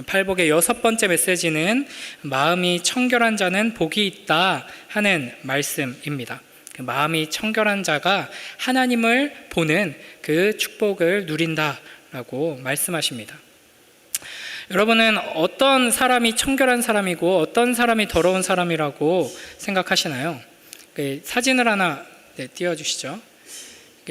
팔복의 6번째 메시지는 마음이 청결한 자는 복이 있다 하는 말씀입니다. 마음이 청결한 자가 하나님을 보는 그 축복을 누린다라고 말씀하십니다. 여러분은 어떤 사람이 청결한 사람이고 어떤 사람이 더러운 사람이라고 생각하시나요? 사진을 하나 띄워주시죠.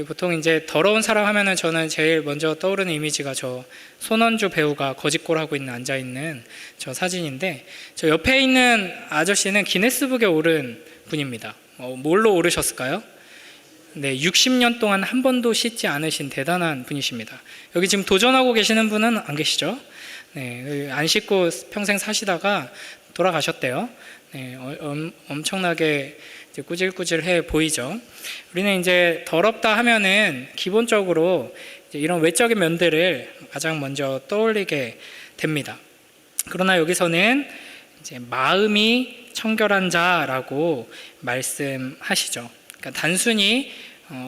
보통 이제 더러운 사람 하면은 저는 제일 먼저 떠오르는 이미지가 저 손원주 배우가 거짓골 하고 있는 앉아 있는 저 사진인데, 저 옆에 있는 아저씨는 기네스북에 오른 분입니다. 뭘로 오르셨을까요? 네, 60년 동안 한 번도 씻지 않으신 대단한 분이십니다. 여기 지금 도전하고 계시는 분은 안 계시죠? 네, 안 씻고 평생 사시다가 돌아가셨대요. 네, 엄청나게 이제 꾸질꾸질해 보이죠. 우리는 이제 더럽다 하면은 기본적으로 이제 이런 외적인 면들을 가장 먼저 떠올리게 됩니다. 그러나 여기서는 이제 마음이 청결한 자라고 말씀하시죠. 그러니까 단순히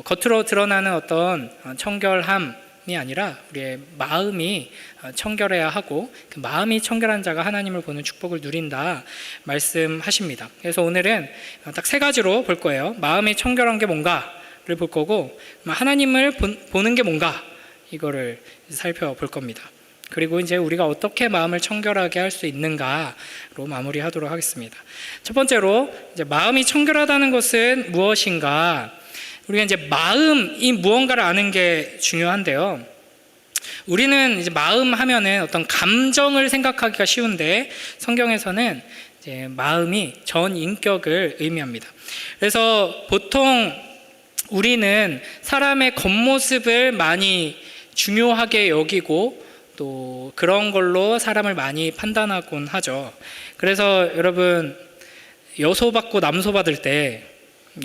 겉으로 드러나는 어떤 청결함이 아니라 우리의 마음이 청결해야 하고, 그 마음이 청결한 자가 하나님을 보는 축복을 누린다 말씀하십니다. 그래서 오늘은 딱 3가지로 볼 거예요. 마음이 청결한 게 뭔가를 볼 거고, 하나님을 보는 게 뭔가, 이거를 살펴볼 겁니다. 그리고 이제 우리가 어떻게 마음을 청결하게 할 수 있는가로 마무리하도록 하겠습니다. 첫 번째로, 이제 마음이 청결하다는 것은 무엇인가? 우리가 이제 마음이 무언가를 아는 게 중요한데요. 우리는 이제 마음 하면은 어떤 감정을 생각하기가 쉬운데, 성경에서는 이제 마음이 전 인격을 의미합니다. 그래서 보통 우리는 사람의 겉모습을 많이 중요하게 여기고 또 그런 걸로 사람을 많이 판단하곤 하죠. 그래서 여러분, 여소 받고 남소 받을 때,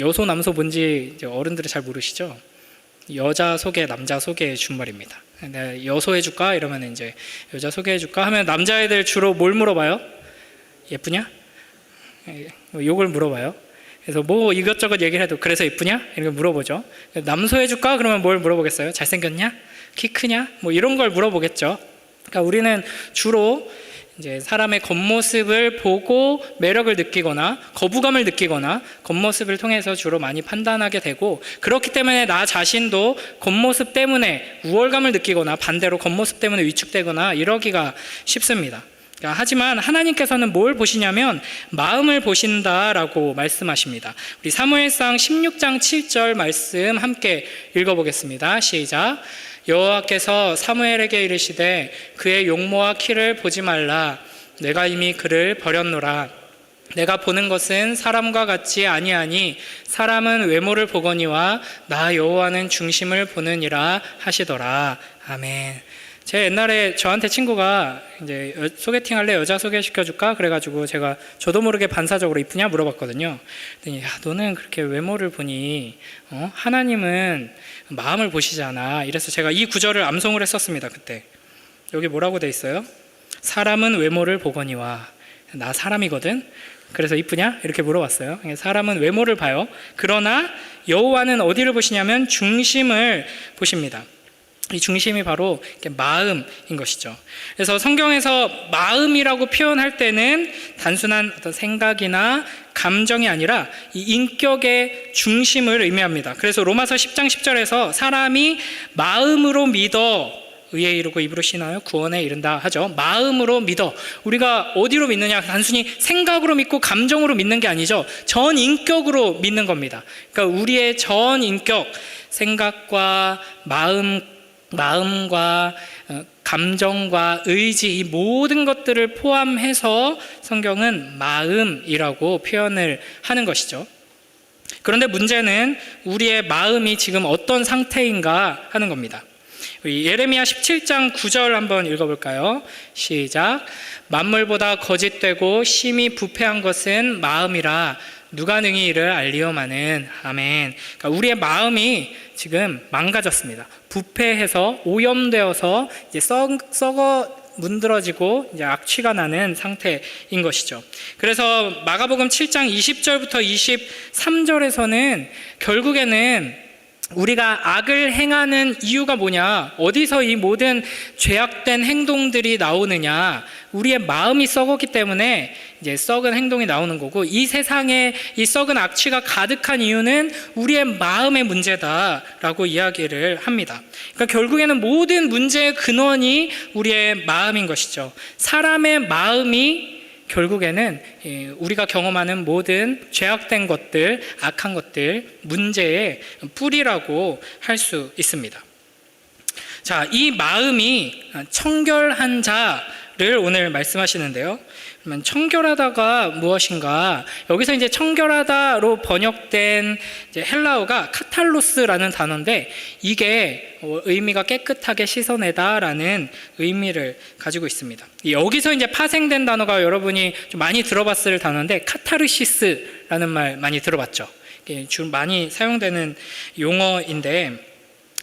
여소 남소 뭔지 이제 어른들이 잘 모르시죠? 여자 소개, 남자 소개의 준말입니다. 내가 여소해 줄까? 이러면 이제 여자 소개해 줄까? 하면 남자애들 주로 뭘 물어봐요? 예쁘냐? 요걸 물어봐요. 그래서 뭐 이것저것 얘기를 해도 그래서 예쁘냐? 이렇게 물어보죠. 남소해 줄까? 그러면 뭘 물어보겠어요? 잘생겼냐? 키 크냐? 뭐 이런 걸 물어보겠죠. 그러니까 우리는 주로 이제 사람의 겉모습을 보고 매력을 느끼거나 거부감을 느끼거나 겉모습을 통해서 주로 많이 판단하게 되고, 그렇기 때문에 나 자신도 겉모습 때문에 우월감을 느끼거나 반대로 겉모습 때문에 위축되거나 이러기가 쉽습니다. 하지만 하나님께서는 뭘 보시냐면 마음을 보신다라고 말씀하십니다. 우리 사무엘상 16장 7절 말씀 함께 읽어보겠습니다. 시작. 여호와께서 사무엘에게 이르시되 그의 용모와 키를 보지 말라. 내가 이미 그를 버렸노라. 내가 보는 것은 사람과 같지 아니하니 사람은 외모를 보거니와 나 여호와는 중심을 보느니라 하시더라. 아멘. 제 옛날에 저한테 친구가 이제 소개팅 할래? 여자 소개시켜줄까? 그래가지고 제가 저도 모르게 반사적으로 이쁘냐 물어봤거든요. 그랬더니 야, 너는 그렇게 외모를 보니 하나님은 마음을 보시잖아. 이래서 제가 이 구절을 암송을 했었습니다. 그때 여기 뭐라고 돼 있어요? 사람은 외모를 보거니와, 나 사람이거든. 그래서 이쁘냐? 이렇게 물어봤어요. 사람은 외모를 봐요. 그러나 여호와는 어디를 보시냐면 중심을 보십니다. 이 중심이 바로 마음인 것이죠. 그래서 성경에서 마음이라고 표현할 때는 단순한 어떤 생각이나 감정이 아니라 이 인격의 중심을 의미합니다. 그래서 로마서 10장 10절에서 사람이 마음으로 믿어 의에 이르고 입으로 신하여 구원에 이른다 하죠. 마음으로 믿어. 우리가 어디로 믿느냐? 단순히 생각으로 믿고 감정으로 믿는 게 아니죠. 전 인격으로 믿는 겁니다. 그러니까 우리의 전 인격, 생각과 마음과 감정과 의지, 이 모든 것들을 포함해서 성경은 마음이라고 표현을 하는 것이죠. 그런데 문제는 우리의 마음이 지금 어떤 상태인가 하는 겁니다. 예레미야 17장 9절 한번 읽어볼까요? 시작. 만물보다 거짓되고 심히 부패한 것은 마음이라 누가 능히 이를 알리오마는. 아멘. 그러니까 우리의 마음이 지금 망가졌습니다. 부패해서 오염되어서 이제 썩어 문드러지고 이제 악취가 나는 상태인 것이죠. 그래서 마가복음 7장 20절부터 23절에서는 결국에는 우리가 악을 행하는 이유가 뭐냐, 어디서 이 모든 죄악된 행동들이 나오느냐, 우리의 마음이 썩었기 때문에 이제 썩은 행동이 나오는 거고, 이 세상에 이 썩은 악취가 가득한 이유는 우리의 마음의 문제다라고 이야기를 합니다. 그러니까 결국에는 모든 문제의 근원이 우리의 마음인 것이죠. 사람의 마음이 결국에는 우리가 경험하는 모든 죄악된 것들, 악한 것들, 문제의 뿌리라고 할 수 있습니다. 자, 이 마음이 청결한 자를 오늘 말씀하시는데요. 그러면 청결하다가 무엇인가? 여기서 이제 청결하다로 번역된 이제 헬라어가 카탈로스라는 단어인데, 이게 의미가 깨끗하게 씻어내다라는 의미를 가지고 있습니다. 여기서 이제 파생된 단어가 여러분이 좀 많이 들어봤을 단어인데, 카타르시스라는 말 많이 들어봤죠. 주로 많이 사용되는 용어인데,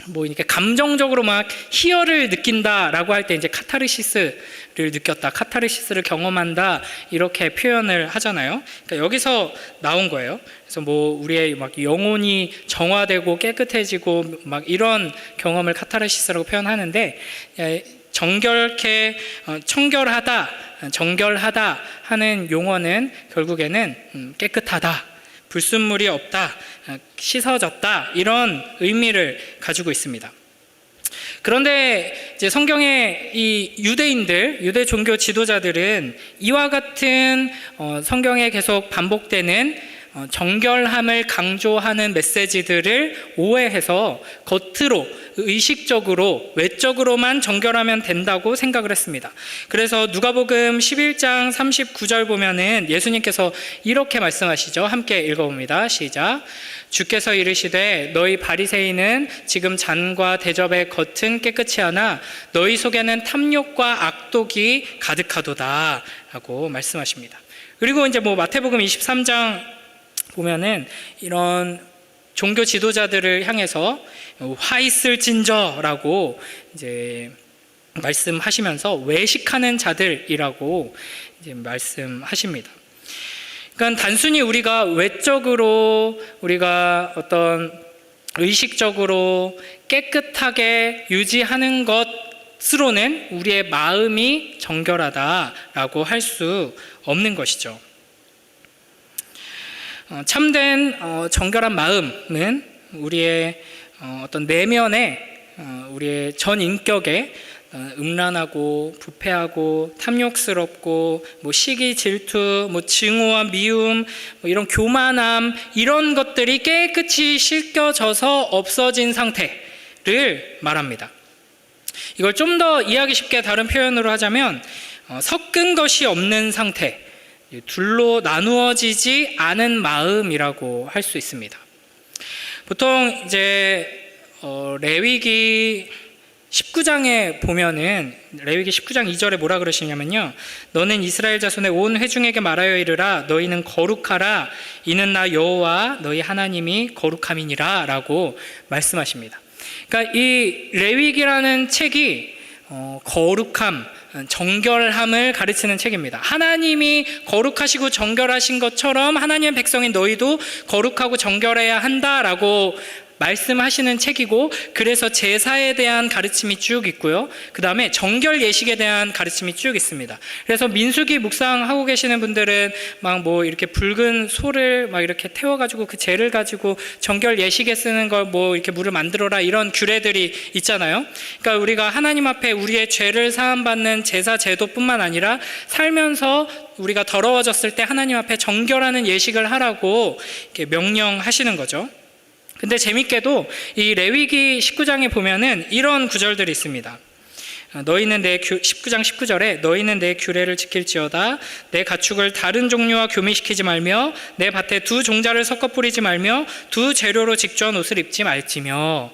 뭐 이렇게 감정적으로 막 희열을 느낀다라고 할 때 이제 카타르시스를 느꼈다, 카타르시스를 경험한다, 이렇게 표현을 하잖아요. 그러니까 여기서 나온 거예요. 그래서 뭐 우리의 막 영혼이 정화되고 깨끗해지고 막 이런 경험을 카타르시스라고 표현하는데, 청결하다, 정결하다 하는 용어는 결국에는 깨끗하다, 불순물이 없다, 씻어졌다, 이런 의미를 가지고 있습니다. 그런데 이제 성경의 이 유대 종교 지도자들은 이와 같은 성경에 계속 반복되는 정결함을 강조하는 메시지들을 오해해서 겉으로, 의식적으로, 외적으로만 정결하면 된다고 생각을 했습니다. 그래서 누가복음 11장 39절 보면은 예수님께서 이렇게 말씀하시죠. 함께 읽어봅니다. 시작. 주께서 이르시되 너희 바리새인은 지금 잔과 대접의 겉은 깨끗이 하나 너희 속에는 탐욕과 악독이 가득하도다 라고 말씀하십니다. 그리고 이제 뭐 마태복음 23장 보면은 이런 종교 지도자들을 향해서 화 있을진저라고 이제 말씀하시면서 외식하는 자들이라고 이제 말씀하십니다. 그러니까 단순히 우리가 외적으로, 우리가 어떤 의식적으로 깨끗하게 유지하는 것으로는 우리의 마음이 정결하다라고 할 수 없는 것이죠. 참된 정결한 마음은 우리의 어떤 내면에, 우리의 전 인격에 음란하고 부패하고 탐욕스럽고 뭐 시기, 질투, 뭐 증오와 미움, 뭐 이런 교만함, 이런 것들이 깨끗이 씻겨져서 없어진 상태를 말합니다. 이걸 좀 더 이해하기 쉽게 다른 표현으로 하자면 섞은 것이 없는 상태, 둘로 나누어지지 않은 마음이라고 할 수 있습니다. 보통 이제 레위기 19장에 보면은, 레위기 19장 2절에 뭐라 그러시냐면요, 너는 이스라엘 자손의 온 회중에게 말하여 이르라 너희는 거룩하라 이는 나 여호와 너희 하나님이 거룩함이니라 라고 말씀하십니다. 그러니까 이 레위기라는 책이 거룩함, 정결함을 가르치는 책입니다. 하나님이 거룩하시고 정결하신 것처럼 하나님의 백성인 너희도 거룩하고 정결해야 한다라고 말씀하시는 책이고, 그래서 제사에 대한 가르침이 쭉 있고요. 그 다음에 정결 예식에 대한 가르침이 쭉 있습니다. 그래서 민수기 묵상하고 계시는 분들은 막 뭐 이렇게 붉은 소를 막 이렇게 태워가지고 그 재를 가지고 정결 예식에 쓰는 걸 뭐 이렇게 물을 만들어라, 이런 규례들이 있잖아요. 그러니까 우리가 하나님 앞에 우리의 죄를 사함받는 제사 제도뿐만 아니라 살면서 우리가 더러워졌을 때 하나님 앞에 정결하는 예식을 하라고 이렇게 명령하시는 거죠. 근데 재밌게도 이 레위기 19장에 보면은 이런 구절들이 있습니다. 19장 19절에 너희는 내 규례를 지킬지어다 내 가축을 다른 종류와 교미시키지 말며 내 밭에 두 종자를 섞어 뿌리지 말며 두 재료로 직전 옷을 입지 말지며.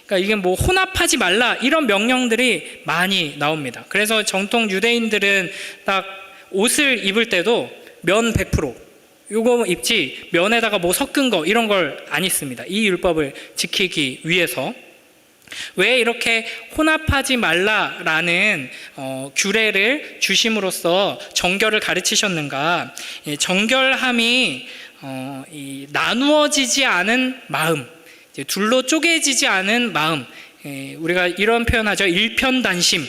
그러니까 이게 뭐 혼합하지 말라, 이런 명령들이 많이 나옵니다. 그래서 정통 유대인들은 딱 옷을 입을 때도 면 100% 요거 입지, 면에다가 뭐 섞은 거 이런 걸 안 입습니다. 이 율법을 지키기 위해서. 왜 이렇게 혼합하지 말라라는 규례를 주심으로써 정결을 가르치셨는가? 정결함이 이 나누어지지 않은 마음, 둘로 쪼개지지 않은 마음, 우리가 이런 표현하죠. 일편단심.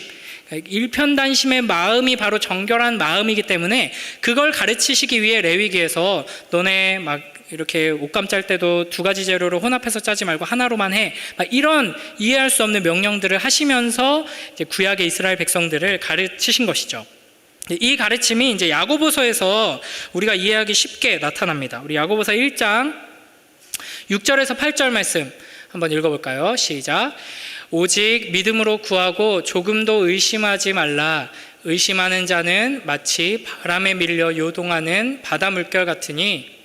일편단심의 마음이 바로 정결한 마음이기 때문에 그걸 가르치시기 위해 레위기에서 너네 막 이렇게 옷감 짤 때도 두 가지 재료를 혼합해서 짜지 말고 하나로만 해, 막 이런 이해할 수 없는 명령들을 하시면서 이제 구약의 이스라엘 백성들을 가르치신 것이죠. 이 가르침이 이제 야고보서에서 우리가 이해하기 쉽게 나타납니다. 우리 야고보서 1장 6절에서 8절 말씀 한번 읽어볼까요? 시작. 오직 믿음으로 구하고 조금도 의심하지 말라. 의심하는 자는 마치 바람에 밀려 요동하는 바다 물결 같으니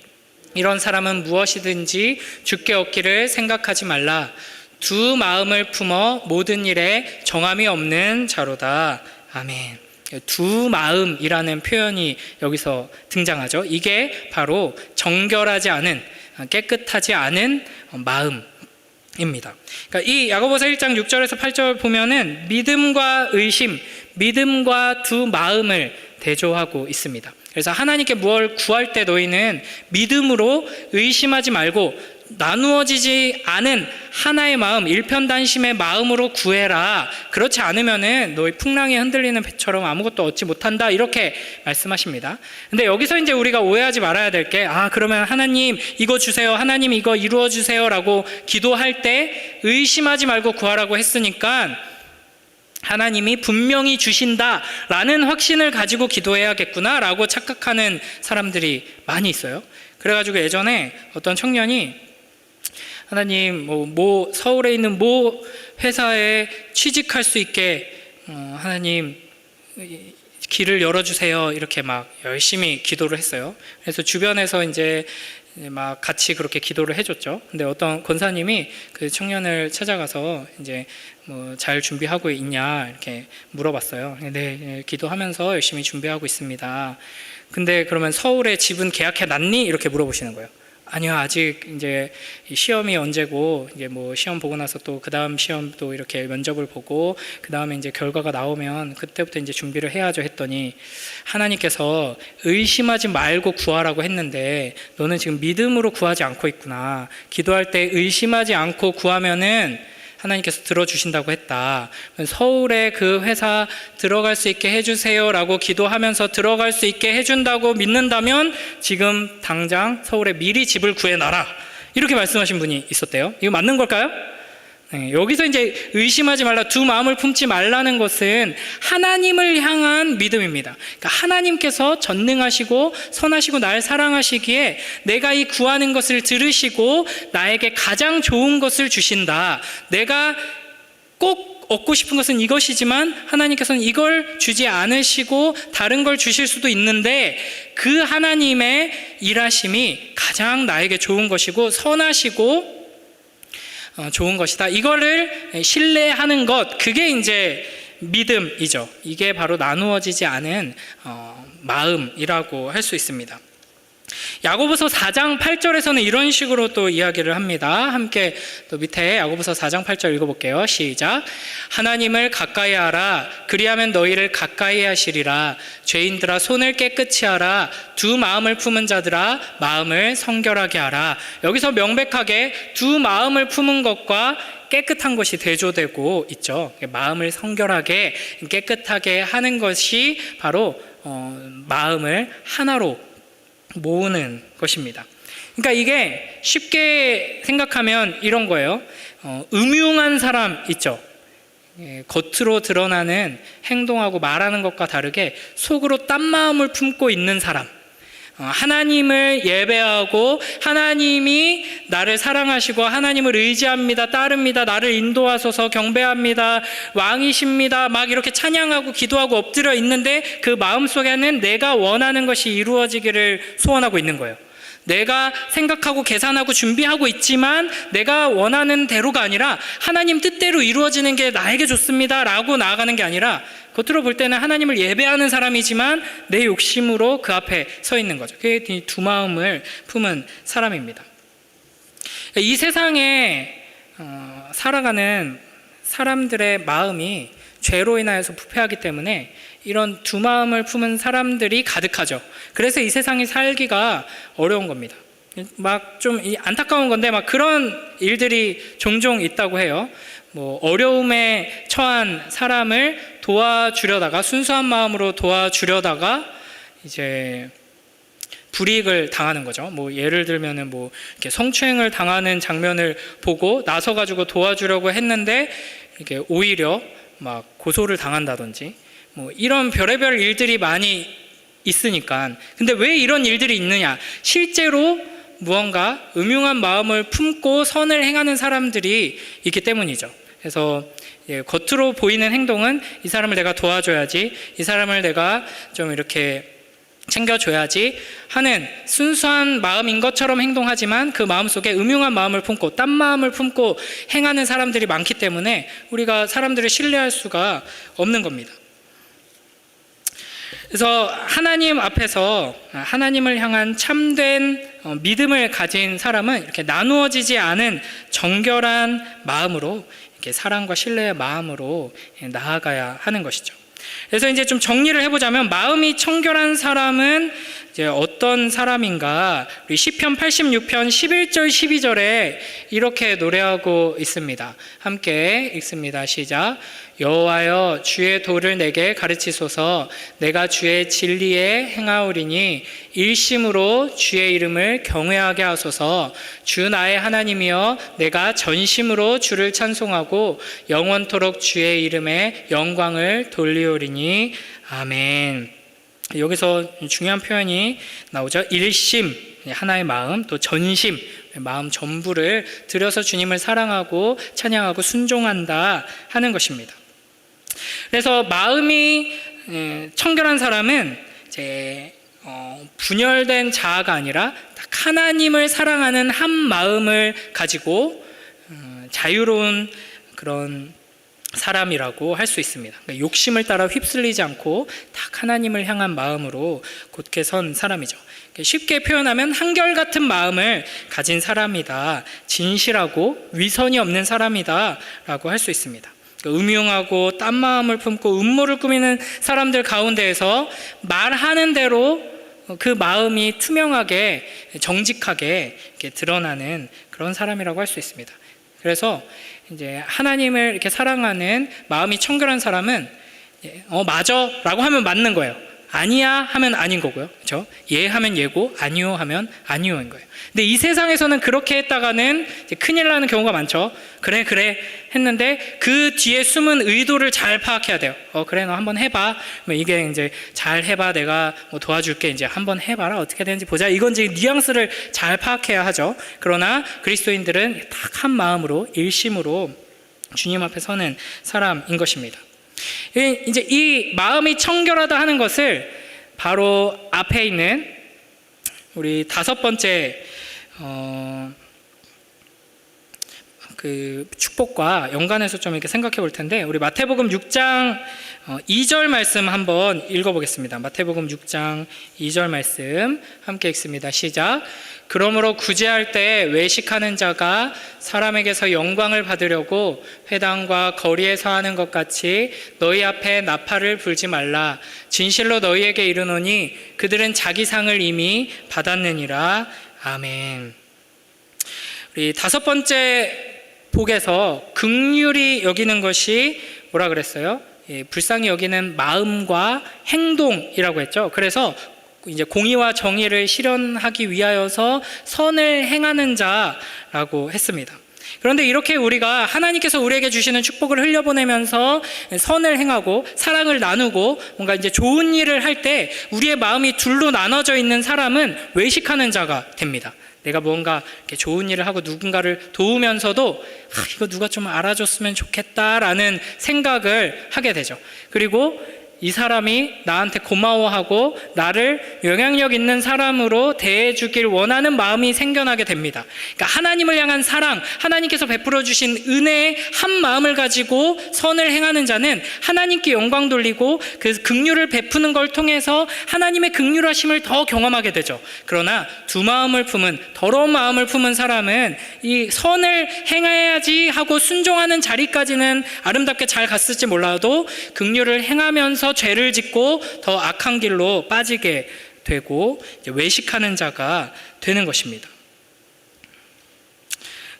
이런 사람은 무엇이든지 주께 얻기를 생각하지 말라. 두 마음을 품어 모든 일에 정함이 없는 자로다. 아멘. 두 마음이라는 표현이 여기서 등장하죠. 이게 바로 정결하지 않은, 깨끗하지 않은 마음입니다. 그러니까 이 야고보서 1장 6절에서 8절 보면은 믿음과 의심, 믿음과 두 마음을 대조하고 있습니다. 그래서 하나님께 무엇을 구할 때 너희는 믿음으로 의심하지 말고 나누어지지 않은 하나의 마음, 일편단심의 마음으로 구해라. 그렇지 않으면은 너희 풍랑에 흔들리는 배처럼 아무것도 얻지 못한다. 이렇게 말씀하십니다. 근데 여기서 이제 우리가 오해하지 말아야 될 게, 그러면 하나님 이거 주세요, 하나님 이거 이루어 주세요 라고 기도할 때 의심하지 말고 구하라고 했으니까 하나님이 분명히 주신다라는 확신을 가지고 기도해야겠구나 라고 착각하는 사람들이 많이 있어요. 그래가지고 예전에 어떤 청년이 하나님 서울에 있는 회사에 취직할 수 있게 하나님 길을 열어주세요 이렇게 막 열심히 기도를 했어요. 그래서 주변에서 이제 막 같이 그렇게 기도를 해줬죠. 근데 어떤 권사님이 그 청년을 찾아가서 이제 잘 준비하고 있냐 이렇게 물어봤어요. 네, 기도하면서 열심히 준비하고 있습니다. 근데 그러면 서울에 집은 계약해 놨니? 이렇게 물어보시는 거예요. 아니요, 아직 이제 시험이 언제고 이제 시험 보고 나서 또 그 다음 시험도 이렇게 면접을 보고 그 다음에 이제 결과가 나오면 그때부터 이제 준비를 해야죠 했더니 하나님께서 의심하지 말고 구하라고 했는데 너는 지금 믿음으로 구하지 않고 있구나. 기도할 때 의심하지 않고 구하면은 하나님께서 들어주신다고 했다. 서울에 그 회사 들어갈 수 있게 해주세요 라고 기도하면서 들어갈 수 있게 해준다고 믿는다면 지금 당장 서울에 미리 집을 구해놔라. 이렇게 말씀하신 분이 있었대요. 이거 맞는 걸까요? 네, 여기서 이제 의심하지 말라, 두 마음을 품지 말라는 것은 하나님을 향한 믿음입니다. 그러니까 하나님께서 전능하시고 선하시고 날 사랑하시기에 내가 이 구하는 것을 들으시고 나에게 가장 좋은 것을 주신다. 내가 꼭 얻고 싶은 것은 이것이지만 하나님께서는 이걸 주지 않으시고 다른 걸 주실 수도 있는데 그 하나님의 일하심이 가장 나에게 좋은 것이고 선하시고 좋은 것이다. 이거를 신뢰하는 것, 그게 이제 믿음이죠. 이게 바로 나누어지지 않은 마음이라고 할 수 있습니다. 야고보서 4장 8절에서는 이런 식으로 또 이야기를 합니다. 함께 또 밑에 야고보서 4장 8절 읽어볼게요. 시작. 하나님을 가까이 하라. 그리하면 너희를 가까이 하시리라. 죄인들아 손을 깨끗이 하라. 두 마음을 품은 자들아 마음을 성결하게 하라. 여기서 명백하게 두 마음을 품은 것과 깨끗한 것이 대조되고 있죠. 마음을 성결하게 깨끗하게 하는 것이 바로 마음을 하나로 모으는 것입니다. 그러니까 이게 쉽게 생각하면 이런 거예요. 음흉한 사람 있죠. 겉으로 드러나는 행동하고 말하는 것과 다르게 속으로 딴 마음을 품고 있는 사람, 하나님을 예배하고 하나님이 나를 사랑하시고 하나님을 의지합니다, 따릅니다, 나를 인도하소서, 경배합니다, 왕이십니다 막 이렇게 찬양하고 기도하고 엎드려 있는데 그 마음속에는 내가 원하는 것이 이루어지기를 소원하고 있는 거예요. 내가 생각하고 계산하고 준비하고 있지만 내가 원하는 대로가 아니라 하나님 뜻대로 이루어지는 게 나에게 좋습니다 라고 나아가는 게 아니라 겉으로 볼 때는 하나님을 예배하는 사람이지만 내 욕심으로 그 앞에 서 있는 거죠. 그게 두 마음을 품은 사람입니다. 이 세상에 살아가는 사람들의 마음이 죄로 인하여서 부패하기 때문에 이런 두 마음을 품은 사람들이 가득하죠. 그래서 이 세상에 살기가 어려운 겁니다. 막 좀 안타까운 건데 막 그런 일들이 종종 있다고 해요. 어려움에 처한 사람을 도와주려다가, 순수한 마음으로 도와주려다가 이제 불이익을 당하는 거죠. 뭐 예를 들면은 뭐 이렇게 성추행을 당하는 장면을 보고 나서 가지고 도와주려고 했는데 이게 오히려 막 고소를 당한다든지 뭐 이런 별의별 일들이 많이 있으니까. 근데 왜 이런 일들이 있느냐? 실제로 무언가 음흉한 마음을 품고 선을 행하는 사람들이 있기 때문이죠. 그래서 겉으로 보이는 행동은 이 사람을 내가 도와줘야지, 이 사람을 내가 좀 이렇게 챙겨줘야지 하는 순수한 마음인 것처럼 행동하지만 그 마음속에 음흉한 마음을 품고 딴 마음을 품고 행하는 사람들이 많기 때문에 우리가 사람들을 신뢰할 수가 없는 겁니다. 그래서 하나님 앞에서 하나님을 향한 참된 믿음을 가진 사람은 이렇게 나누어지지 않은 정결한 마음으로, 이렇게 사랑과 신뢰의 마음으로 나아가야 하는 것이죠. 그래서 이제 좀 정리를 해보자면, 마음이 청결한 사람은 이제 어떤 사람인가? 우리 시편 86편 11절 12절에 이렇게 노래하고 있습니다. 함께 읽습니다. 시작. 여호와여, 주의 도를 내게 가르치소서. 내가 주의 진리에 행하오리니 일심으로 주의 이름을 경외하게 하소서. 주 나의 하나님이여, 내가 전심으로 주를 찬송하고 영원토록 주의 이름에 영광을 돌리오리니. 아멘. 여기서 중요한 표현이 나오죠. 일심, 하나의 마음, 또 전심, 마음 전부를 들여서 주님을 사랑하고 찬양하고 순종한다 하는 것입니다. 그래서 마음이 청결한 사람은 이제 분열된 자아가 아니라 딱 하나님을 사랑하는 한 마음을 가지고 자유로운 그런 사람이라고 할 수 있습니다. 그러니까 욕심을 따라 휩쓸리지 않고 딱 하나님을 향한 마음으로 곧게 선 사람이죠. 쉽게 표현하면 한결같은 마음을 가진 사람이다, 진실하고 위선이 없는 사람이다 라고 할 수 있습니다. 음흉하고 딴 마음을 품고 음모를 꾸미는 사람들 가운데에서 말하는 대로 그 마음이 투명하게 정직하게 이렇게 드러나는 그런 사람이라고 할 수 있습니다. 그래서 이제 하나님을 이렇게 사랑하는 마음이 청결한 사람은 맞아 라고 하면 맞는 거예요. 아니야 하면 아닌 거고요. 그렇죠? 예 하면 예고, 아니요 하면 아니요인 거예요. 근데 이 세상에서는 그렇게 했다가는 이제 큰일 나는 경우가 많죠. 그래 했는데 그 뒤에 숨은 의도를 잘 파악해야 돼요. 그래, 너 한번 해봐. 이게 이제 잘 해봐, 내가 뭐 도와줄게, 이제 한번 해봐라, 어떻게 되는지 보자. 이건 이제 뉘앙스를 잘 파악해야 하죠. 그러나 그리스도인들은 딱 한 마음으로 일심으로 주님 앞에 서는 사람인 것입니다. 이제 이 마음이 청결하다 하는 것을 바로 앞에 있는 우리 5번째 그 축복과 연관해서 좀 이렇게 생각해 볼 텐데, 우리 마태복음 6장 2절 말씀 한번 읽어보겠습니다. 마태복음 6장 2절 말씀 함께 읽습니다. 시작. 그러므로 구제할 때 외식하는 자가 사람에게서 영광을 받으려고 회당과 거리에서 하는 것 같이 너희 앞에 나팔을 불지 말라. 진실로 너희에게 이르노니 그들은 자기 상을 이미 받았느니라. 아멘. 우리 5번째 복에서 긍휼히 여기는 것이 뭐라 그랬어요? 불쌍히 여기는 마음과 행동이라고 했죠. 그래서 이제 공의와 정의를 실현하기 위하여서 선을 행하는 자라고 했습니다. 그런데 이렇게 우리가 하나님께서 우리에게 주시는 축복을 흘려보내면서 선을 행하고 사랑을 나누고 뭔가 이제 좋은 일을 할 때 우리의 마음이 둘로 나눠져 있는 사람은 외식하는 자가 됩니다. 내가 뭔가 이렇게 좋은 일을 하고 누군가를 도우면서도 이거 누가 좀 알아줬으면 좋겠다라는 생각을 하게 되죠. 그리고 이 사람이 나한테 고마워하고 나를 영향력 있는 사람으로 대해주길 원하는 마음이 생겨나게 됩니다. 그러니까 하나님을 향한 사랑, 하나님께서 베풀어 주신 은혜의 한 마음을 가지고 선을 행하는 자는 하나님께 영광 돌리고 그 긍휼을 베푸는 걸 통해서 하나님의 긍휼하심을 더 경험하게 되죠. 그러나 두 마음을 품은, 더러운 마음을 품은 사람은 이 선을 행해야지 하고 순종하는 자리까지는 아름답게 잘 갔을지 몰라도 긍휼을 행하면서 죄를 짓고 더 악한 길로 빠지게 되고 이제 외식하는 자가 되는 것입니다.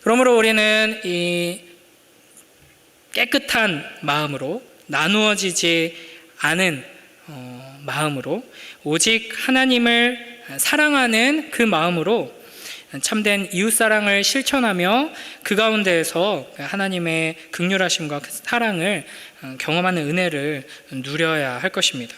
그러므로 우리는 이 깨끗한 마음으로 나누어지지 않은 마음으로, 오직 하나님을 사랑하는 그 마음으로 참된 이웃사랑을 실천하며 그 가운데에서 하나님의 긍휼하심과 사랑을 경험하는 은혜를 누려야 할 것입니다.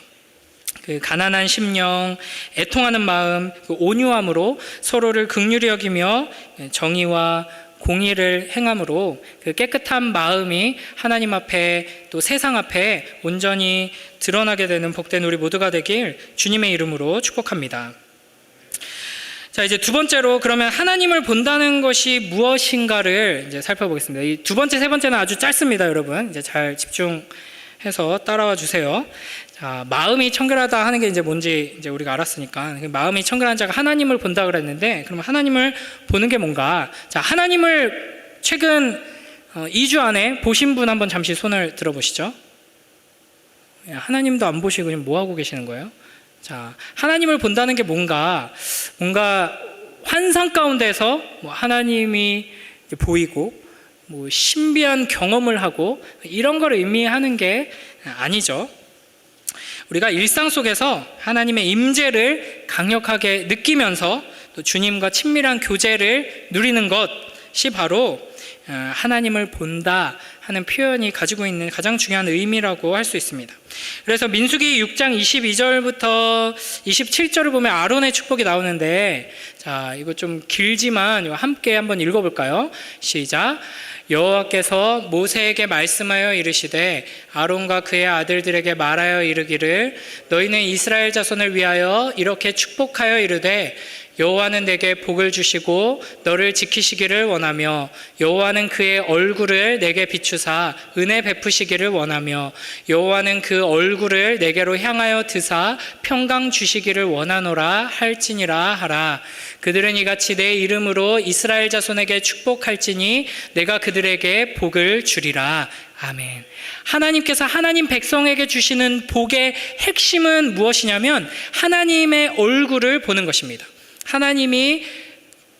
그 가난한 심령, 애통하는 마음, 그 온유함으로 서로를 긍휼히 여기며 정의와 공의를 행함으로 그 깨끗한 마음이 하나님 앞에 또 세상 앞에 온전히 드러나게 되는 복된 우리 모두가 되길 주님의 이름으로 축복합니다. 자, 이제 두 번째로 그러면 하나님을 본다는 것이 무엇인가를 이제 살펴보겠습니다. 이 두 번째, 세 번째는 아주 짧습니다, 여러분. 이제 잘 집중해서 따라와 주세요. 자, 마음이 청결하다 하는 게 이제 뭔지 이제 우리가 알았으니까, 마음이 청결한 자가 하나님을 본다 그랬는데, 그럼 하나님을 보는 게 뭔가? 자, 하나님을 최근 2주 안에 보신 분 한번 잠시 손을 들어보시죠. 하나님도 안 보시고 지금 뭐 하고 계시는 거예요? 자, 하나님을 본다는 게 뭔가 환상 가운데서 뭐 하나님이 보이고 뭐 신비한 경험을 하고 이런 걸 의미하는 게 아니죠. 우리가 일상 속에서 하나님의 임재를 강력하게 느끼면서 또 주님과 친밀한 교제를 누리는 것이 바로 하나님을 본다 하는 표현이 가지고 있는 가장 중요한 의미라고 할 수 있습니다. 그래서 민수기 6장 22절부터 27절을 보면 아론의 축복이 나오는데, 자, 이거 좀 길지만 함께 한번 읽어볼까요? 시작. 여호와께서 모세에게 말씀하여 이르시되 아론과 그의 아들들에게 말하여 이르기를 너희는 이스라엘 자손을 위하여 이렇게 축복하여 이르되 여호와는 내게 복을 주시고 너를 지키시기를 원하며 여호와는 그의 얼굴을 내게 비추사 은혜 베푸시기를 원하며 여호와는 그 얼굴을 내게로 향하여 드사 평강 주시기를 원하노라 할지니라 하라. 그들은 이같이 내 이름으로 이스라엘 자손에게 축복할지니 내가 그들에게 복을 주리라. 아멘. 하나님께서 하나님 백성에게 주시는 복의 핵심은 무엇이냐면 하나님의 얼굴을 보는 것입니다. 하나님이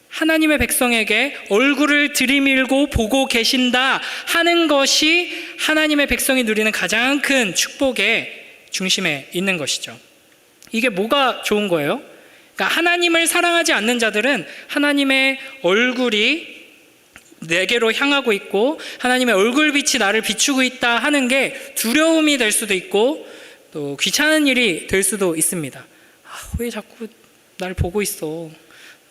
하나님의 백성에게 얼굴을 들이밀고 보고 계신다 하는 것이 하나님의 백성이 누리는 가장 큰 축복의 중심에 있는 것이죠. 이게 뭐가 좋은 거예요? 그러니까 하나님을 사랑하지 않는 자들은 하나님의 얼굴이 내게로 향하고 있고 하나님의 얼굴빛이 나를 비추고 있다 하는 게 두려움이 될 수도 있고 또 귀찮은 일이 될 수도 있습니다. 왜 자꾸 날 보고 있어?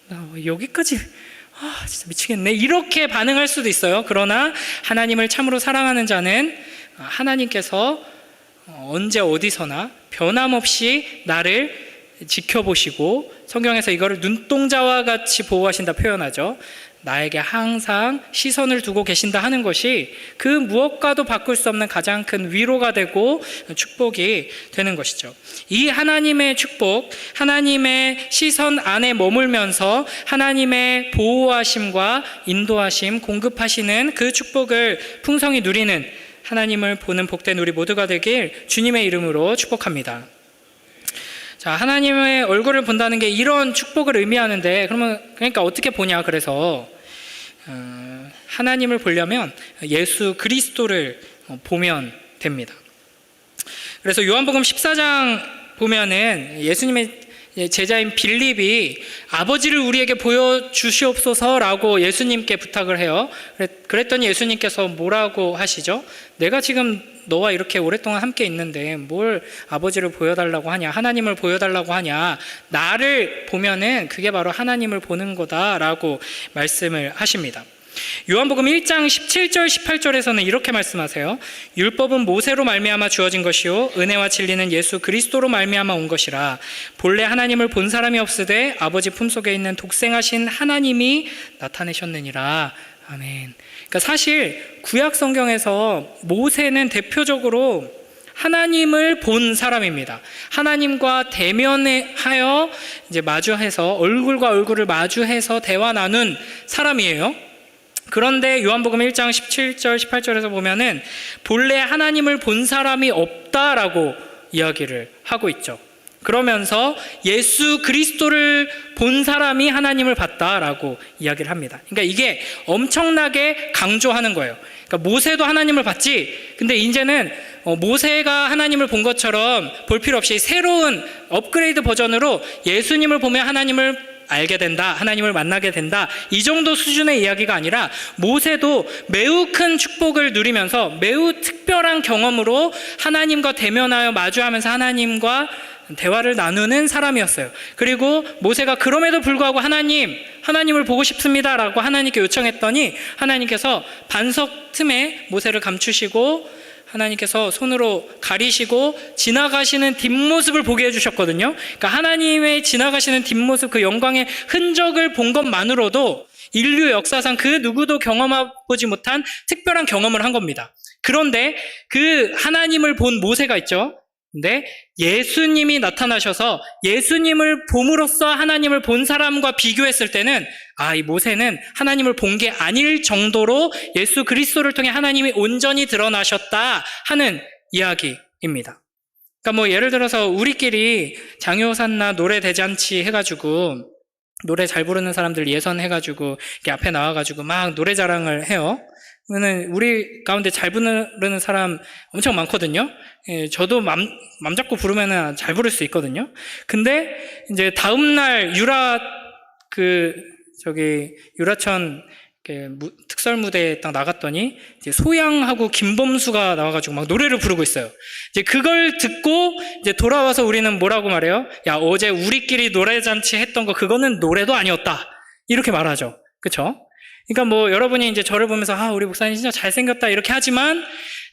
나 여기까지 진짜 미치겠네. 이렇게 반응할 수도 있어요. 그러나 하나님을 참으로 사랑하는 자는 하나님께서 언제 어디서나 변함없이 나를 지켜보시고 성경에서 이거를 눈동자와 같이 보호하신다 표현하죠. 나에게 항상 시선을 두고 계신다 하는 것이 그 무엇과도 바꿀 수 없는 가장 큰 위로가 되고 축복이 되는 것이죠. 이 하나님의 축복, 하나님의 시선 안에 머물면서 하나님의 보호하심과 인도하심, 공급하시는 그 축복을 풍성히 누리는 하나님을 보는 복된 우리 모두가 되길 주님의 이름으로 축복합니다. 자, 하나님의 얼굴을 본다는 게 이런 축복을 의미하는데, 그러니까 어떻게 보냐? 그래서 하나님을 보려면 예수 그리스도를 보면 됩니다. 그래서 요한복음 14장 보면은 예수님의 제자인 빌립이 아버지를 우리에게 보여주시옵소서라고 예수님께 부탁을 해요. 그랬더니 예수님께서 뭐라고 하시죠? 내가 지금 너와 이렇게 오랫동안 함께 있는데 뭘 아버지를 보여달라고 하냐, 하나님을 보여달라고 하냐, 나를 보면은 그게 바로 하나님을 보는 거다라고 말씀을 하십니다. 요한복음 1장 17절 18절에서는 이렇게 말씀하세요. 율법은 모세로 말미암아 주어진 것이요 은혜와 진리는 예수 그리스도로 말미암아 온 것이라. 본래 하나님을 본 사람이 없으되 아버지 품속에 있는 독생하신 하나님이 나타내셨느니라. 아멘. 그러니까 사실 구약 성경에서 모세는 대표적으로 하나님을 본 사람입니다. 하나님과 대면하여 이제 마주해서 얼굴과 얼굴을 마주해서 대화 나눈 사람이에요. 그런데 요한복음 1장 17절 18절에서 보면은 본래 하나님을 본 사람이 없다라고 이야기를 하고 있죠. 그러면서 예수 그리스도를 본 사람이 하나님을 봤다라고 이야기를 합니다. 그러니까 이게 엄청나게 강조하는 거예요. 그러니까 모세도 하나님을 봤지, 근데 이제는 모세가 하나님을 본 것처럼 볼 필요 없이 새로운 업그레이드 버전으로 예수님을 보면 하나님을 알게 된다, 하나님을 만나게 된다, 이 정도 수준의 이야기가 아니라 모세도 매우 큰 축복을 누리면서 매우 특별한 경험으로 하나님과 대면하여 마주하면서 하나님과 대화를 나누는 사람이었어요. 그리고 모세가 그럼에도 불구하고 하나님을 보고 싶습니다라고 하나님께 요청했더니 하나님께서 반석 틈에 모세를 감추시고 하나님께서 손으로 가리시고 지나가시는 뒷모습을 보게 해주셨거든요. 그러니까 하나님의 지나가시는 뒷모습, 그 영광의 흔적을 본 것만으로도 인류 역사상 그 누구도 경험해보지 못한 특별한 경험을 한 겁니다. 그런데 그 하나님을 본 모세가 있죠. 근데 예수님이 나타나셔서 예수님을 봄으로써 하나님을 본 사람과 비교했을 때는 이 모세는 하나님을 본 게 아닐 정도로 예수 그리스도를 통해 하나님이 온전히 드러나셨다 하는 이야기입니다. 그러니까 뭐 예를 들어서 우리끼리 장효산나 노래 대잔치 해가지고 노래 잘 부르는 사람들 예선해가지고 이렇게 앞에 나와가지고 막 노래 자랑을 해요. 그러면 우리 가운데 잘 부르는 사람 엄청 많거든요. 저도 맘 잡고 부르면 잘 부를 수 있거든요. 근데 이제 다음날 유라천 특설 무대에 딱 나갔더니 이제 소양하고 김범수가 나와가지고 막 노래를 부르고 있어요. 이제 그걸 듣고 이제 돌아와서 우리는 뭐라고 말해요? 야, 어제 우리끼리 노래잔치 했던 거 그거는 노래도 아니었다, 이렇게 말하죠. 그쵸? 그러니까 뭐 여러분이 이제 저를 보면서 우리 목사님 진짜 잘생겼다 이렇게 하지만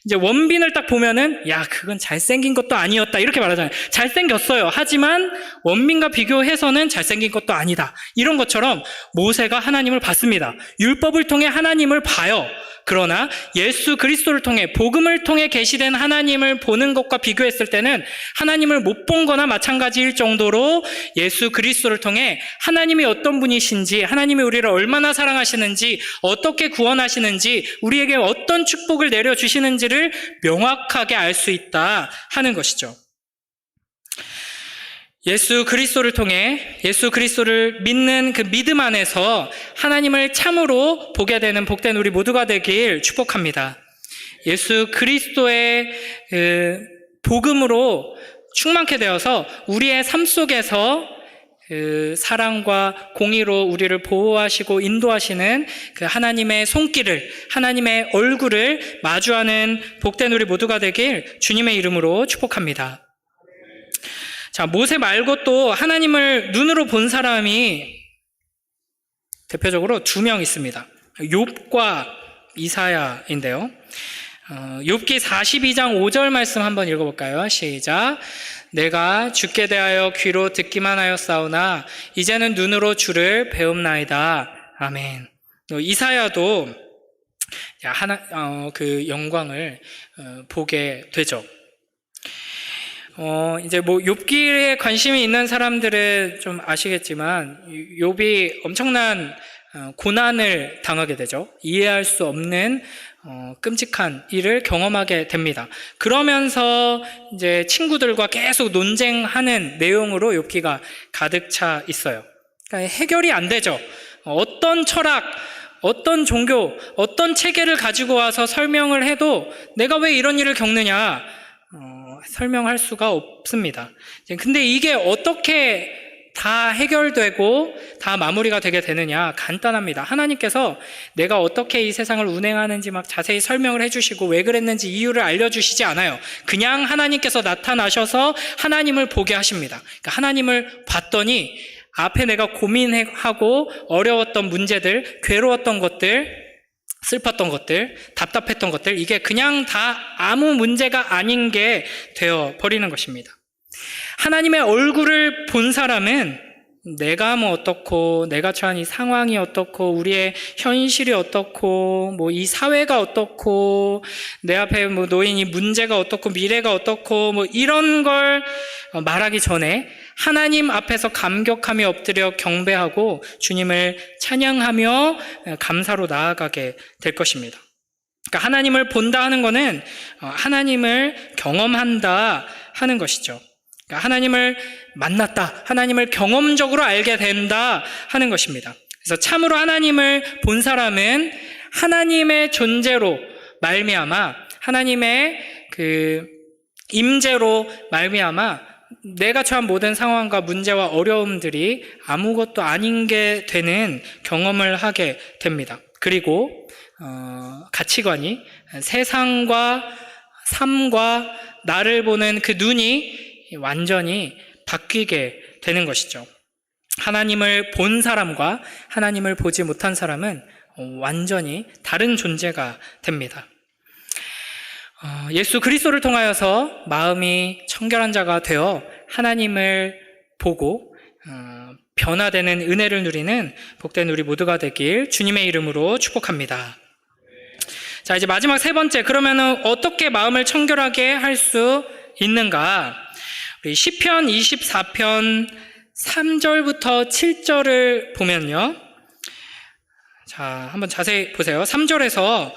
이제 원빈을 딱 보면은 야, 그건 잘생긴 것도 아니었다 이렇게 말하잖아요. 잘생겼어요. 하지만 원빈과 비교해서는 잘생긴 것도 아니다. 이런 것처럼 모세가 하나님을 봤습니다. 율법을 통해 하나님을 봐요. 그러나 예수 그리스도를 통해, 복음을 통해 계시된 하나님을 보는 것과 비교했을 때는 하나님을 못 본 거나 마찬가지일 정도로 예수 그리스도를 통해 하나님이 어떤 분이신지, 하나님이 우리를 얼마나 사랑하시는지, 어떻게 구원하시는지, 우리에게 어떤 축복을 내려주시는지를 명확하게 알 수 있다 하는 것이죠. 예수 그리스도를 통해 예수 그리스도를 믿는 그 믿음 안에서 하나님을 참으로 보게 되는 복된 우리 모두가 되길 축복합니다. 예수 그리스도의 복음으로 충만케 되어서 우리의 삶 속에서 사랑과 공의로 우리를 보호하시고 인도하시는 그 하나님의 손길을, 하나님의 얼굴을 마주하는 복된 우리 모두가 되길 주님의 이름으로 축복합니다. 자, 모세 말고 또 하나님을 눈으로 본 사람이 대표적으로 2명 있습니다. 욥과 이사야인데요. 욥기 42장 5절 말씀 한번 읽어볼까요? 시작. 내가 주께 대하여 귀로 듣기만 하였사오나 이제는 눈으로 주를 배움나이다. 아멘. 이사야도 그 영광을 보게 되죠. 이제 뭐 욥기에 관심이 있는 사람들은 좀 아시겠지만 욥이 엄청난 고난을 당하게 되죠. 이해할 수 없는 끔찍한 일을 경험하게 됩니다. 그러면서 이제 친구들과 계속 논쟁하는 내용으로 욥기가 가득 차 있어요. 그러니까 해결이 안 되죠. 어떤 철학, 어떤 종교, 어떤 체계를 가지고 와서 설명을 해도 내가 왜 이런 일을 겪느냐 설명할 수가 없습니다. 근데 이게 어떻게 다 해결되고 다 마무리가 되게 되느냐? 간단합니다. 하나님께서 내가 어떻게 이 세상을 운행하는지 막 자세히 설명을 해주시고 왜 그랬는지 이유를 알려주시지 않아요. 그냥 하나님께서 나타나셔서 하나님을 보게 하십니다. 그러니까 하나님을 봤더니 앞에 내가 고민하고 어려웠던 문제들, 괴로웠던 것들, 슬펐던 것들, 답답했던 것들, 이게 그냥 다 아무 문제가 아닌 게 되어버리는 것입니다. 하나님의 얼굴을 본 사람은 내가 뭐 어떻고, 내가 처한 이 상황이 어떻고, 우리의 현실이 어떻고, 뭐 이 사회가 어떻고, 내 앞에 뭐 놓인 이 문제가 어떻고, 미래가 어떻고, 뭐 이런 걸 말하기 전에 하나님 앞에서 감격하며 엎드려 경배하고 주님을 찬양하며 감사로 나아가게 될 것입니다. 그러니까 하나님을 본다 하는 것은 하나님을 경험한다 하는 것이죠. 그러니까 하나님을 만났다, 하나님을 경험적으로 알게 된다 하는 것입니다. 그래서 참으로 하나님을 본 사람은 하나님의 존재로 말미암아, 하나님의 그 임재로 말미암아 내가 처한 모든 상황과 문제와 어려움들이 아무것도 아닌 게 되는 경험을 하게 됩니다. 그리고 가치관이, 세상과 삶과 나를 보는 그 눈이 완전히 바뀌게 되는 것이죠. 하나님을 본 사람과 하나님을 보지 못한 사람은 완전히 다른 존재가 됩니다. 예수 그리스도를 통하여서 마음이 청결한 자가 되어 하나님을 보고 변화되는 은혜를 누리는 복된 우리 모두가 되길 주님의 이름으로 축복합니다. 자, 이제 마지막 세 번째, 그러면은 어떻게 마음을 청결하게 할 수 있는가? 우리 시편 24편 3절부터 7절을 보면요. 자, 한번 자세히 보세요. 3절에서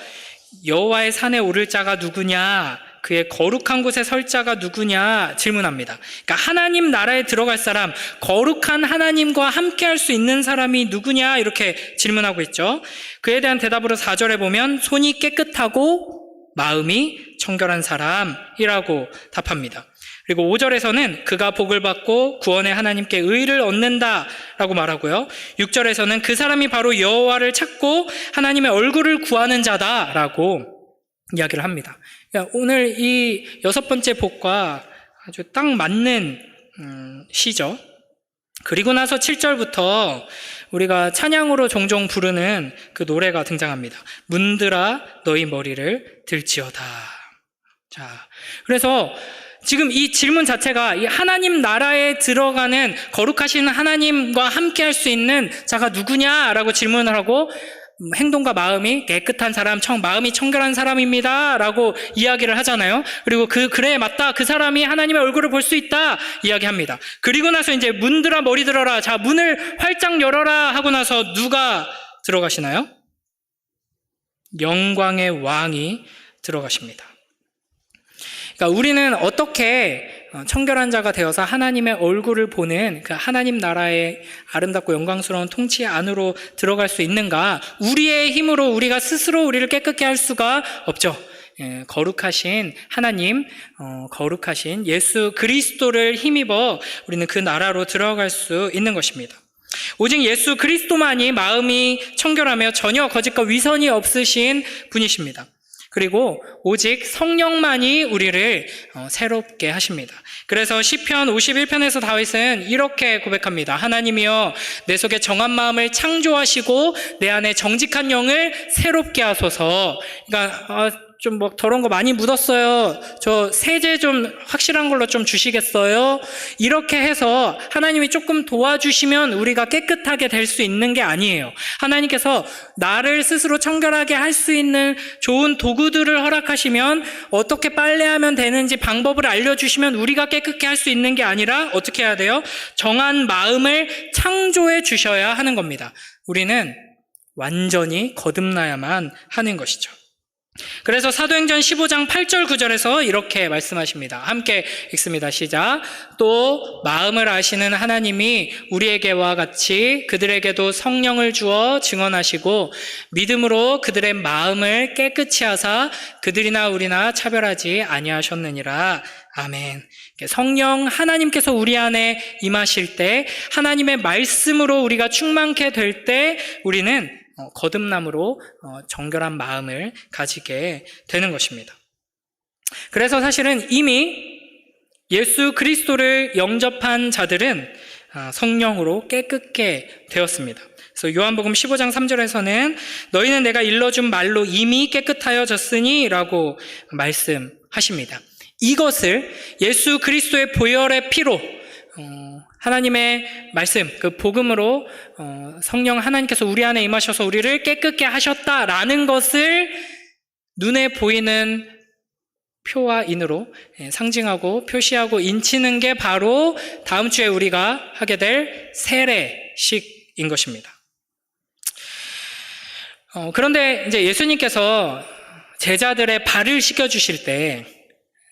여호와의 산에 오를 자가 누구냐, 그의 거룩한 곳에 설 자가 누구냐 질문합니다. 그러니까 하나님 나라에 들어갈 사람, 거룩한 하나님과 함께 할 수 있는 사람이 누구냐 이렇게 질문하고 있죠. 그에 대한 대답으로 4절에 보면 손이 깨끗하고 마음이 청결한 사람이라고 답합니다. 그리고 5절에서는 그가 복을 받고 구원의 하나님께 의를 얻는다라고 말하고요. 6절에서는 그 사람이 바로 여호와를 찾고 하나님의 얼굴을 구하는 자다라고 이야기를 합니다. 그러니까 오늘 이 6번째 복과 아주 딱 맞는 시죠. 그리고 나서 7절부터 우리가 찬양으로 종종 부르는 그 노래가 등장합니다. 문들아 너희 머리를 들지어다. 자, 그래서 지금 이 질문 자체가 이 하나님 나라에 들어가는 거룩하신 하나님과 함께 할 수 있는 자가 누구냐라고 질문을 하고 행동과 마음이 깨끗한 사람, 마음이 청결한 사람입니다 라고 이야기를 하잖아요. 그리고 그래 맞다, 그 사람이 하나님의 얼굴을 볼 수 있다 이야기합니다. 그리고 나서 이제 문들아 머리 들어라, 자 문을 활짝 열어라 하고 나서 누가 들어가시나요? 영광의 왕이 들어가십니다. 그러니까 우리는 어떻게 청결한 자가 되어서 하나님의 얼굴을 보는 그 하나님 나라의 아름답고 영광스러운 통치 안으로 들어갈 수 있는가? 우리의 힘으로 우리가 스스로 우리를 깨끗게 할 수가 없죠. 거룩하신 하나님, 거룩하신 예수 그리스도를 힘입어 우리는 그 나라로 들어갈 수 있는 것입니다. 오직 예수 그리스도만이 마음이 청결하며 전혀 거짓과 위선이 없으신 분이십니다. 그리고 오직 성령만이 우리를 새롭게 하십니다. 그래서 시편 51편에서 다윗은 이렇게 고백합니다. 하나님이여 내 속에 정한 마음을 창조하시고 내 안에 정직한 영을 새롭게 하소서. 그러니까 좀 뭐 더러운 거 많이 묻었어요. 저 세제 좀 확실한 걸로 좀 주시겠어요? 이렇게 해서 하나님이 조금 도와주시면 우리가 깨끗하게 될 수 있는 게 아니에요. 하나님께서 나를 스스로 청결하게 할 수 있는 좋은 도구들을 허락하시면 어떻게 빨래하면 되는지 방법을 알려주시면 우리가 깨끗게 할 수 있는 게 아니라 어떻게 해야 돼요? 정한 마음을 창조해 주셔야 하는 겁니다. 우리는 완전히 거듭나야만 하는 것이죠. 그래서 사도행전 15장 8절 9절에서 이렇게 말씀하십니다. 함께 읽습니다. 시작. 또 마음을 아시는 하나님이 우리에게와 같이 그들에게도 성령을 주어 증언하시고 믿음으로 그들의 마음을 깨끗이 하사 그들이나 우리나 차별하지 아니하셨느니라. 아멘. 성령 하나님께서 우리 안에 임하실 때, 하나님의 말씀으로 우리가 충만케 될 때 우리는 거듭남으로 정결한 마음을 가지게 되는 것입니다. 그래서 사실은 이미 예수 그리스도를 영접한 자들은 성령으로 깨끗게 되었습니다. 그래서 요한복음 15장 3절에서는 너희는 내가 일러준 말로 이미 깨끗하여졌으니 라고 말씀하십니다. 이것을 예수 그리스도의 보혈의 피로 하나님의 말씀, 그 복음으로 성령 하나님께서 우리 안에 임하셔서 우리를 깨끗게 하셨다라는 것을 눈에 보이는 표와 인으로 상징하고 표시하고 인치는 게 바로 다음 주에 우리가 하게 될 세례식인 것입니다. 그런데 이제 예수님께서 제자들의 발을 씻겨주실 때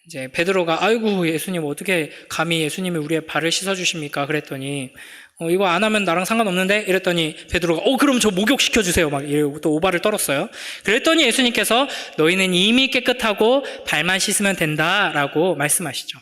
이제 베드로가 아이고 예수님 어떻게 감히 예수님이 우리의 발을 씻어주십니까? 그랬더니 이거 안 하면 나랑 상관없는데? 이랬더니 베드로가 그럼 저 목욕시켜주세요. 막 이러고 또 오발을 떨었어요. 그랬더니 예수님께서 너희는 이미 깨끗하고 발만 씻으면 된다라고 말씀하시죠.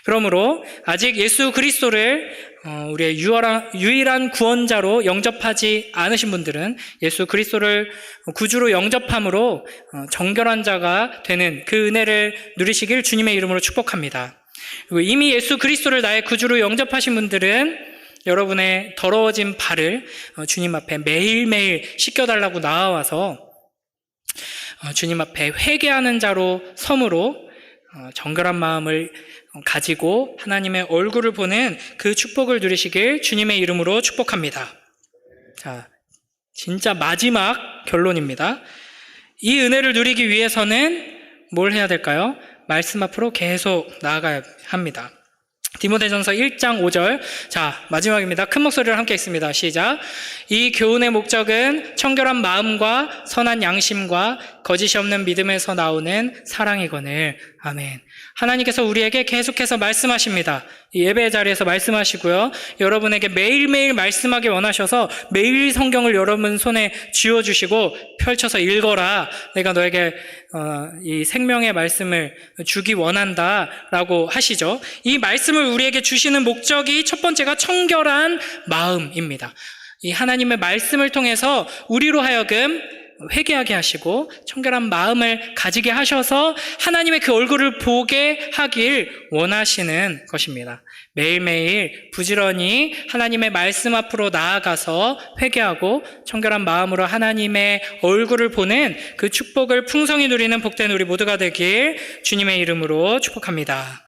그러므로 아직 예수 그리스도를 우리의 유일한 구원자로 영접하지 않으신 분들은 예수 그리스도를 구주로 영접함으로 정결한 자가 되는 그 은혜를 누리시길 주님의 이름으로 축복합니다. 그리고 이미 예수 그리스도를 나의 구주로 영접하신 분들은 여러분의 더러워진 발을 주님 앞에 매일매일 씻겨달라고 나와서 주님 앞에 회개하는 자로 섬으로 정결한 마음을 가지고 하나님의 얼굴을 보는 그 축복을 누리시길 주님의 이름으로 축복합니다. 자, 진짜 마지막 결론입니다. 이 은혜를 누리기 위해서는 뭘 해야 될까요? 말씀 앞으로 계속 나아가야 합니다. 디모데전서 1장 5절. 자, 마지막입니다. 큰 목소리로 함께 읽습니다. 시작. 이 교훈의 목적은 청결한 마음과 선한 양심과 거짓이 없는 믿음에서 나오는 사랑이거늘. 아멘. 하나님께서 우리에게 계속해서 말씀하십니다. 이 예배 자리에서 말씀하시고요. 여러분에게 매일매일 말씀하기 원하셔서 매일 성경을 여러분 손에 쥐어주시고 펼쳐서 읽어라. 내가 너에게 이 생명의 말씀을 주기 원한다라고 하시죠. 이 말씀을 우리에게 주시는 목적이 첫 번째가 청결한 마음입니다. 이 하나님의 말씀을 통해서 우리로 하여금 회개하게 하시고 청결한 마음을 가지게 하셔서 하나님의 그 얼굴을 보게 하길 원하시는 것입니다. 매일매일 부지런히 하나님의 말씀 앞으로 나아가서 회개하고 청결한 마음으로 하나님의 얼굴을 보는 그 축복을 풍성히 누리는 복된 우리 모두가 되길 주님의 이름으로 축복합니다.